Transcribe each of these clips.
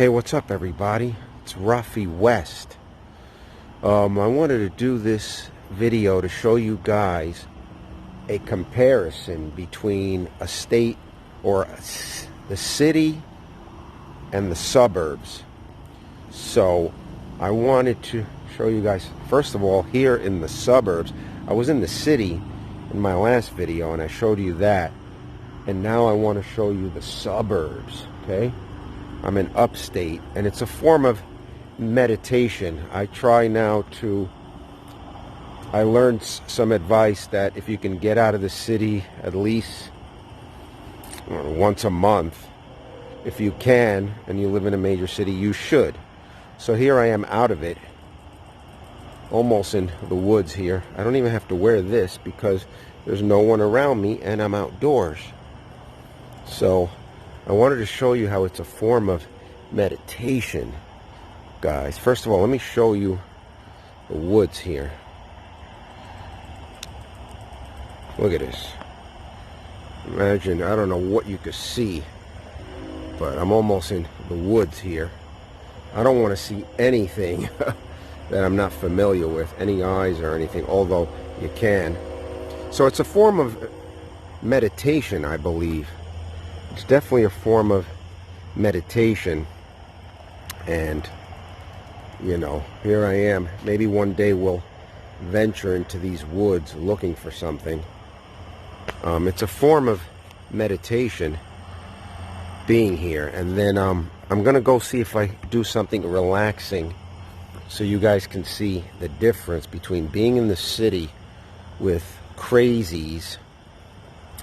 Hey, what's up, everybody? It's Rafe West. I wanted to do this video to show you guys a comparison between a state or the city and the suburbs. So I wanted to show you guys, first of all, here in the suburbs. I was in the city in my last video and I showed you that, and now I want to show you the suburbs. Okay, I'm in upstate, and it's a form of meditation. I learned some advice that if you can get out of the city at least once a month, if you can, and you live in a major city, you should. So here I am out of it, almost in the woods here. I don't even have to wear this because there's no one around me and I'm outdoors. So I wanted to show you how it's a form of meditation, guys. First of all, let me show you the woods here. Look at this. Imagine, I don't know what you could see, but I'm almost in the woods here. I don't want to see anything that I'm not familiar with, any eyes or anything, although you can. So it's a form of meditation, I believe. It's definitely a form of meditation. And, you know, here I am. Maybe one day we'll venture into these woods looking for something. It's a form of meditation being here. And then I'm going to go see if I do something relaxing so you guys can see the difference between being in the city with crazies.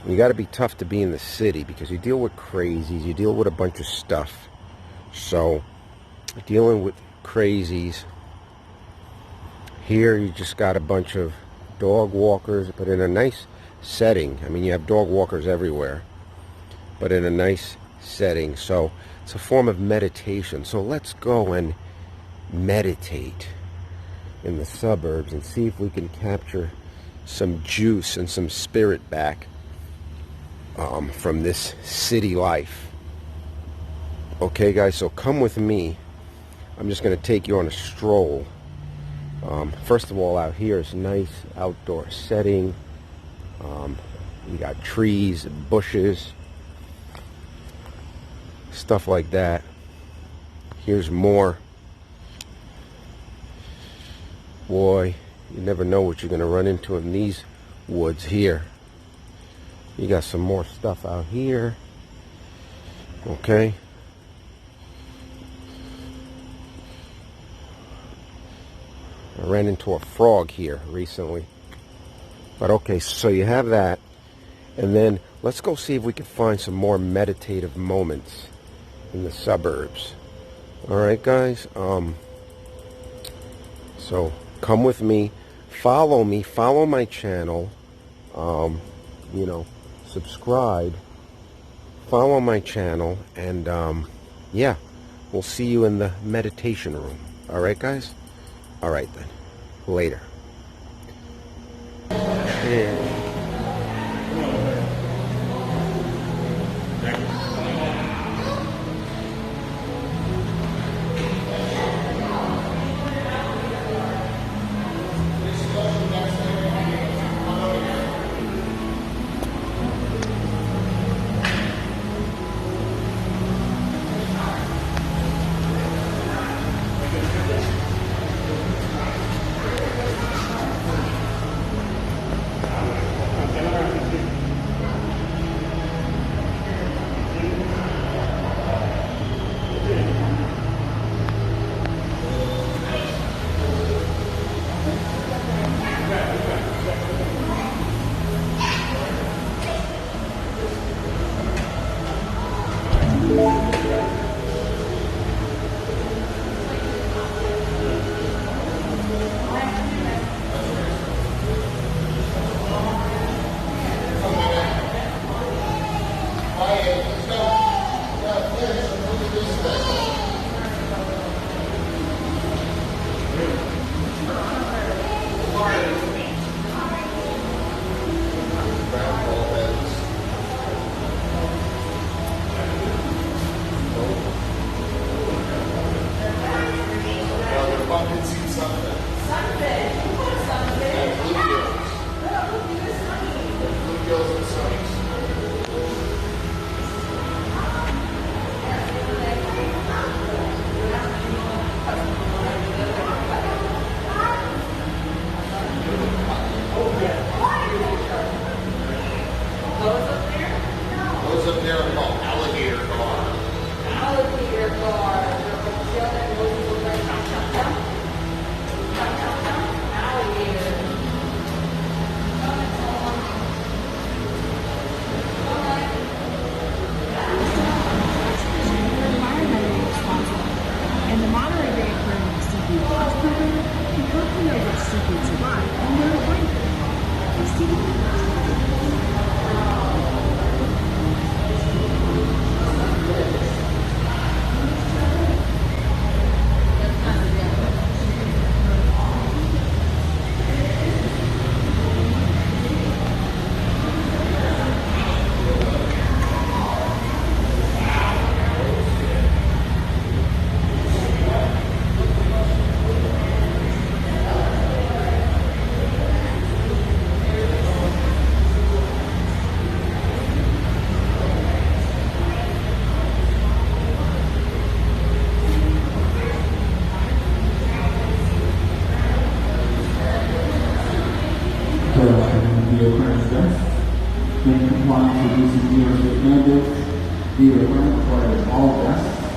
You got to be tough to be in the city because you deal with crazies, you deal with a bunch of stuff. So dealing with crazies, here you just got a bunch of dog walkers, but in a nice setting. I mean, you have dog walkers everywhere, but in a nice setting. So it's a form of meditation. So let's go and meditate in the suburbs and see if we can capture some juice and some spirit back from this city life. Okay, guys, so come with me. I'm just going to take you on a stroll. First of all, out here is a nice outdoor setting. We got trees and bushes, stuff like that. Here's more. Boy, you never know what you're going to run into in these woods here. You got some more stuff out here. Okay. I ran into a frog here recently. But okay, so you have that. And then let's go see if we can find some more meditative moments in the suburbs. Alright, guys. So come with me. Follow me. Follow my channel. You know, subscribe. Follow my channel. And yeah, we'll see you in the meditation room. Alright, guys? Alright then. Later. Yeah.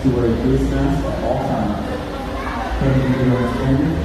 to wear a face mask at all times. Pending video understanding.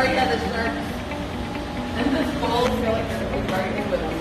Oh yeah, the sharks. And the skulls feel like they're going to be right in with them.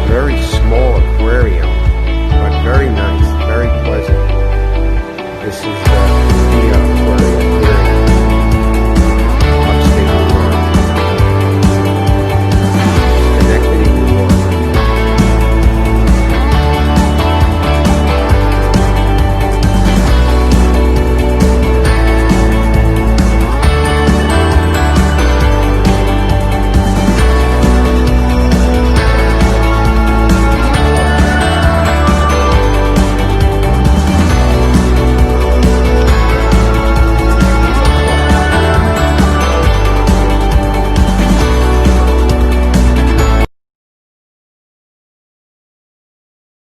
Very small aquarium, but very nice, very pleasant. This is